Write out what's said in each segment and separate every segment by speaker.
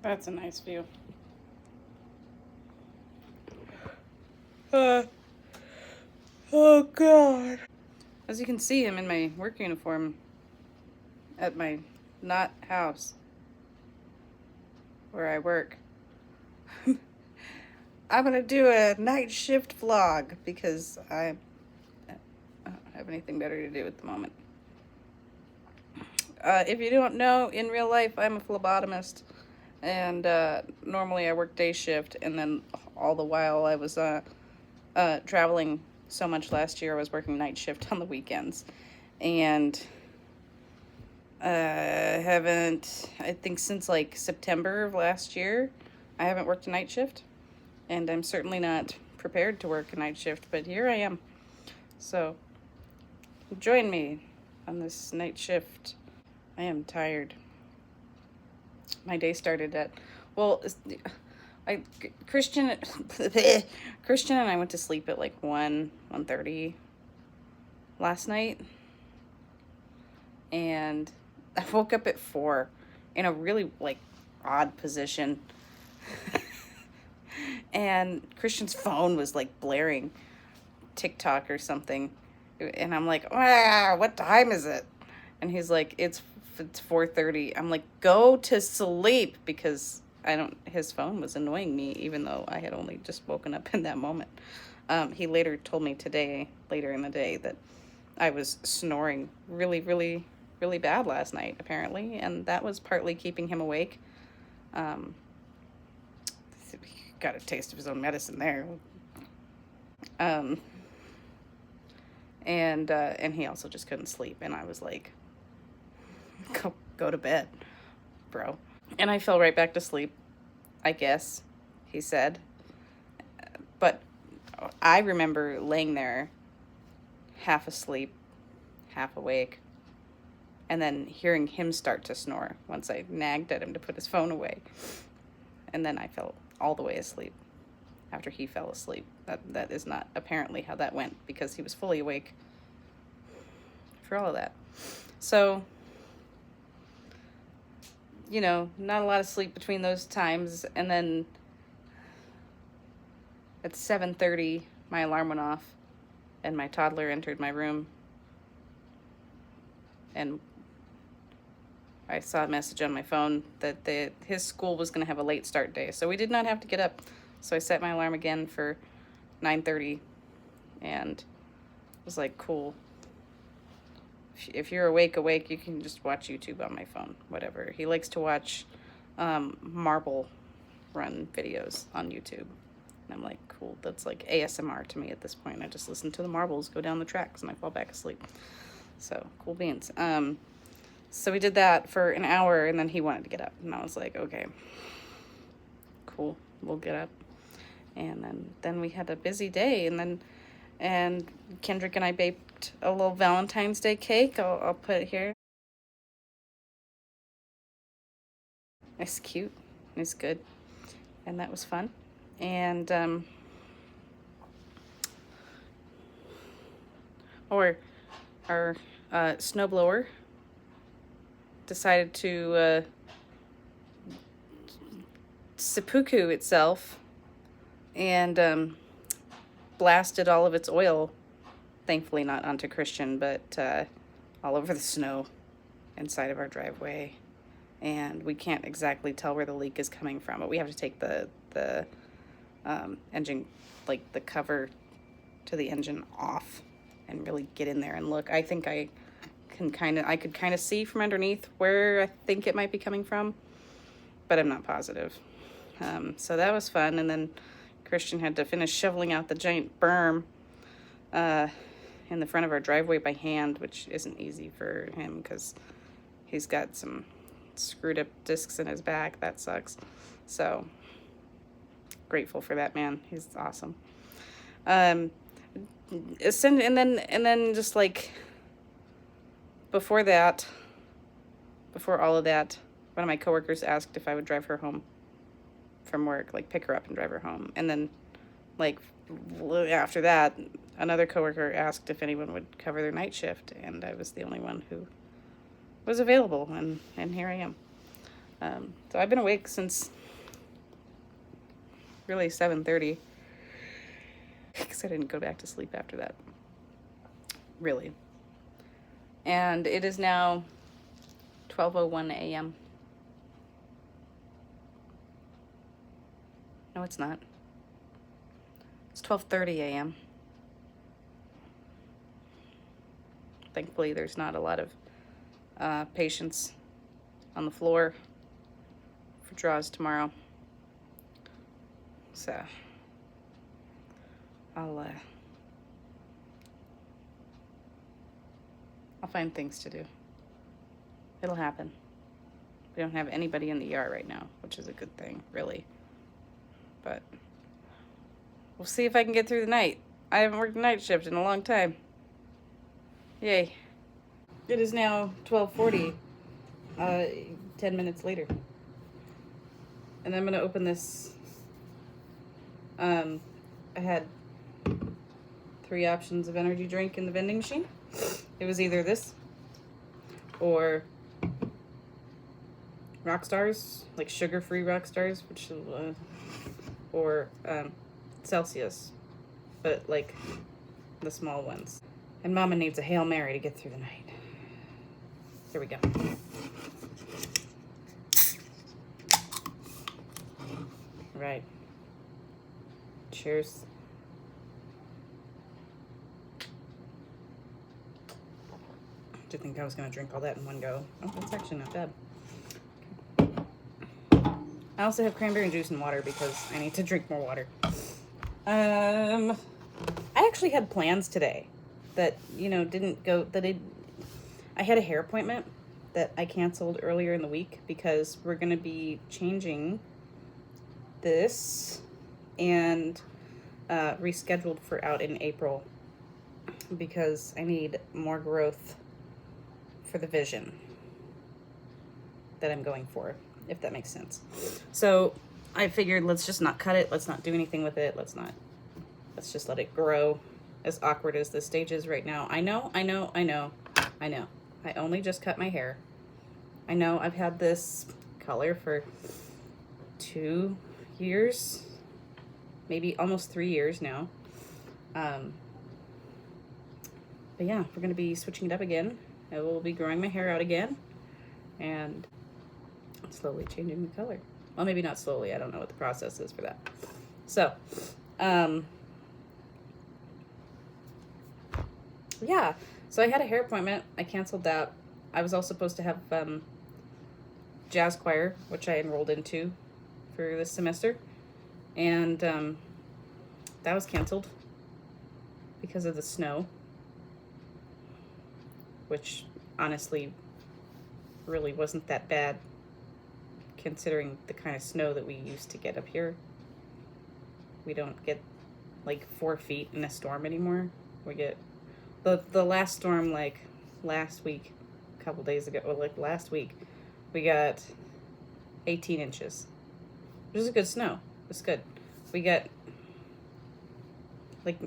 Speaker 1: That's a nice view. Oh God. As you can see, I'm in my work uniform at my not house where I work. I'm gonna do a night shift vlog because I don't have anything better to do at the moment. If you don't know, in real life, I'm a phlebotomist, and normally I work day shift, and then all the while I was traveling so much last year, I was working night shift on the weekends, and haven't, I think since like September of last year, I haven't worked a night shift, and I'm certainly not prepared to work a night shift, but here I am. So join me on this night shift. I am tired. My day started at, well, Christian Christian and I went to sleep at like 1:30 last night, and I woke up at 4 in a really like odd position. And Christian's phone was like blaring TikTok or something, and I'm like, what time is it? And he's like, it's 4:30. I'm like, go to sleep, because his phone was annoying me, even though I had only just woken up in that moment. He later told me later in the day, that I was snoring really, really, really bad last night, apparently, and that was partly keeping him awake. He got a taste of his own medicine there. And he also just couldn't sleep, and I was like, go to bed, bro. And I fell right back to sleep, I guess, he said. But I remember laying there half asleep, half awake, and then hearing him start to snore once I nagged at him to put his phone away. And then I fell all the way asleep after he fell asleep. That is not apparently how that went, because he was fully awake for all of that. So, not a lot of sleep between those times. And then at 7:30, my alarm went off, and my toddler entered my room, and I saw a message on my phone that his school was going to have a late start day, so we did not have to get up. So I set my alarm again for 9:30, and was like, cool. If you're awake, you can just watch YouTube on my phone, whatever. He likes to watch marble run videos on YouTube. And I'm like, cool, that's like ASMR to me at this point. I just listen to the marbles go down the tracks, and I fall back asleep. So, cool beans. So we did that for an hour, and then he wanted to get up. And I was like, okay, cool, we'll get up. And then we had a busy day, and Kendrick and I baked a little Valentine's Day cake. I'll put it here. It's cute. It's good. And that was fun. And our snowblower decided to seppuku itself, and blasted all of its oil, thankfully not onto Christian, but all over the snow inside of our driveway. And we can't exactly tell where the leak is coming from, but we have to take the engine, like the cover to the engine, off and really get in there and look. I think I could kind of see from underneath where I think it might be coming from, but I'm not positive. So that was fun. And then Christian had to finish shoveling out the giant berm in the front of our driveway by hand, which isn't easy for him because he's got some screwed up discs in his back. That sucks. So grateful for that, man. He's awesome. And then just like before all of that, one of my coworkers asked if I would drive her home from work, like pick her up and drive her home. And then like after that, another coworker asked if anyone would cover their night shift, and I was the only one who was available, and here I am. So I've been awake since really 7:30 because I didn't go back to sleep after that. Really. And it is now 12:01 a.m. No, it's not. It's 12:30 a.m. Thankfully, there's not a lot of patients on the floor for draws tomorrow. So I'll find things to do. It'll happen. We don't have anybody in the ER right now, which is a good thing, really. But we'll see if I can get through the night. I haven't worked a night shift in a long time. Yay. It is now 12:40, 10 minutes later. And I'm gonna open this. I had 3 options of energy drink in the vending machine. It was either this or Rockstars, like sugar-free Rockstars, which or Celsius, but like the small ones. And Mama needs a Hail Mary to get through the night. Here we go. Right. Cheers. Did think I was gonna drink all that in one go. Oh, that's actually not bad. I also have cranberry juice and water because I need to drink more water. I actually had plans today that, didn't go, I had a hair appointment that I canceled earlier in the week because we're going to be changing this and rescheduled for out in April because I need more growth for the vision that I'm going for, if that makes sense. So I figured let's just not cut it. Let's not do anything with it. Let's just let it grow. As awkward as this stage is right now. I know. I only just cut my hair. I know I've had this color for 2 years, maybe almost 3 years now. But yeah, we're going to be switching it up again. I will be growing my hair out again and slowly changing the color. Well, maybe not slowly. I don't know what the process is for that. So, yeah. So I had a hair appointment. I canceled that. I was also supposed to have jazz choir, which I enrolled into for this semester. And that was canceled because of the snow, which honestly really wasn't that bad considering the kind of snow that we used to get up here. We don't get like 4 feet in a storm anymore. We get the last storm, like last week, a couple days ago, or like last week, we got 18 inches, which is a good snow. It's good. We got like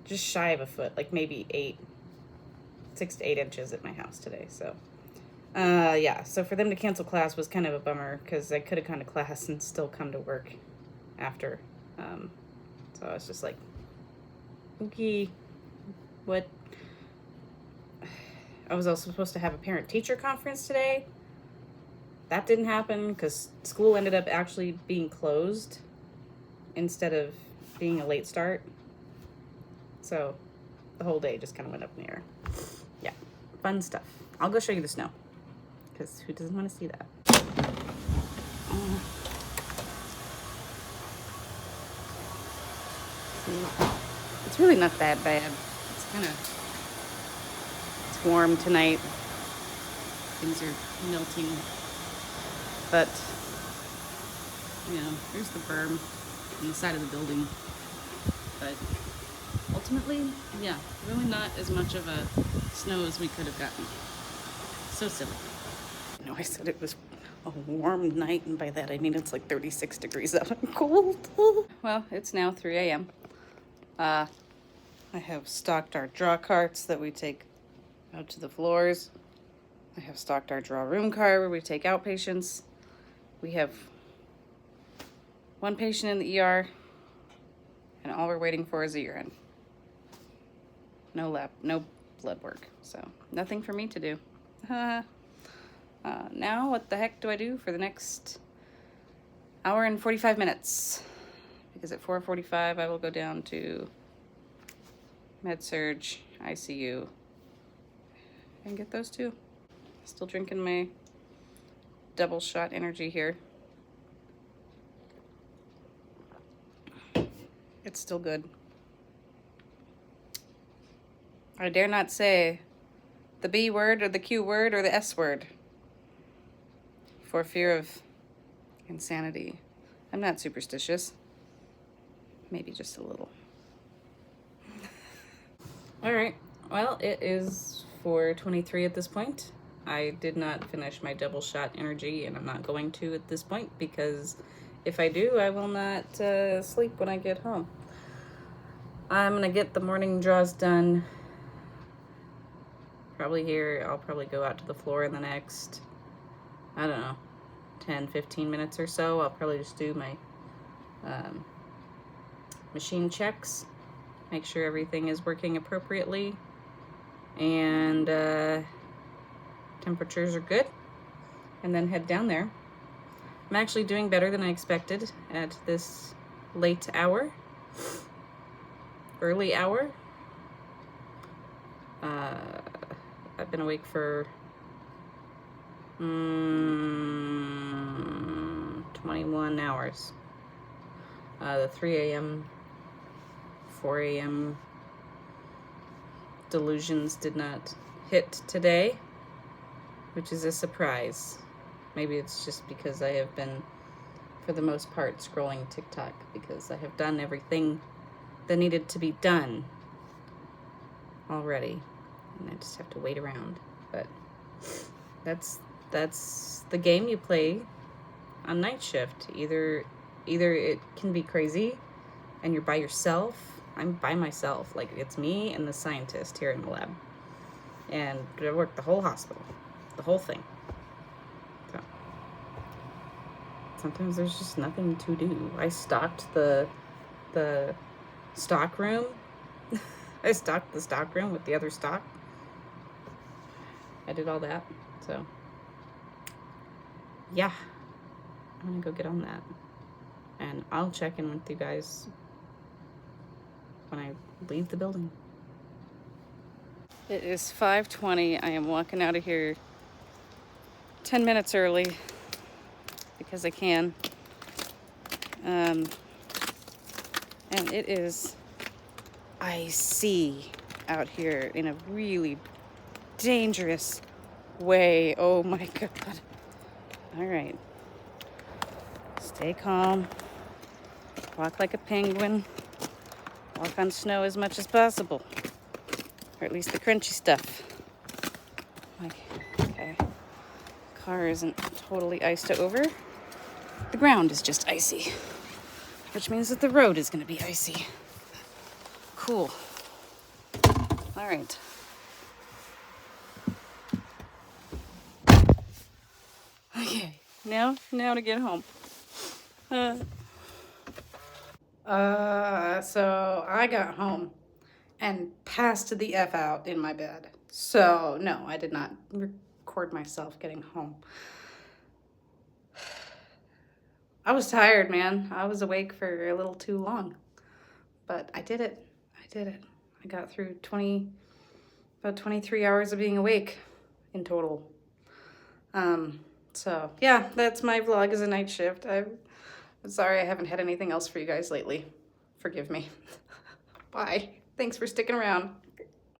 Speaker 1: just shy of a foot, like maybe 6 to 8 inches at my house today. So yeah, so for them to cancel class was kind of a bummer because I could have gone to class and still come to work after. So I was just like, okay, what? I was also supposed to have a parent-teacher conference today. That didn't happen because school ended up actually being closed instead of being a late start. So the whole day just kind of went up in the air. Yeah, fun stuff. I'll go show you the snow because who doesn't want to see that? It's really not that bad. It's warm tonight. Things are melting. But, here's the berm on the side of the building. But ultimately, yeah, really not as much of a snow as we could have gotten. So silly. I said it was a warm night, and by that I mean it's like 36 degrees out and cold. Well, it's now 3 a.m. I have stocked our draw carts that we take out to the floors. I have stocked our draw room car where we take outpatients. We have One patient in the ER, and all we're waiting for is a urine. No lab, no blood work, so nothing for me to do. Now what the heck do I do for the next hour and 45 minutes? Because at 4:45 I will go down to med-surg, ICU, and get those two. Still drinking my double shot energy here. It's still good. I dare not say the B word or the Q word or the S word for fear of insanity. I'm not superstitious. Maybe just a little. All right. Well, it is 4:23 at this point. I did not finish my double shot energy, and I'm not going to at this point because if I do, I will not sleep when I get home. I'm gonna get the morning draws done. Probably here, I'll probably go out to the floor in the next, I don't know, 10-15 minutes or so. I'll probably just do my machine checks, make sure everything is working appropriately, and temperatures are good, and then head down there. I'm actually doing better than I expected at this late hour, early hour. I've been awake for 21 hours. The 3 a.m., 4 a.m. delusions did not hit today, which is a surprise. Maybe it's just because I have been, for the most part, scrolling TikTok because I have done everything that needed to be done already, and I just have to wait around. But that's the game you play on night shift. Either it can be crazy and you're by yourself. I'm by myself. Like, it's me and the scientist here in the lab, and I work the whole hospital, the whole thing. So sometimes there's just nothing to do. I stocked the stock room. I stocked the stock room with the other stock. I did all that. So yeah, I'm gonna go get on that, and I'll check in with you guys when I leave the building. It is 5:20. I am walking out of here 10 minutes early because I can. And it is icy out here in a really dangerous way. Oh my God. All right. Stay calm. Walk like a penguin. Walk on snow as much as possible. Or at least the crunchy stuff. Like, okay. Car isn't totally iced over. The ground is just icy, which means that the road is going to be icy. Cool. All right. Okay, now to get home. So I got home and passed the F out in my bed. So no, I did not record myself getting home. I was tired, man. I was awake for a little too long, but I did it. I got through about 23 hours of being awake in total. So yeah, that's my vlog as a night shift. I'm sorry I haven't had anything else for you guys lately. Forgive me. Bye. Thanks for sticking around.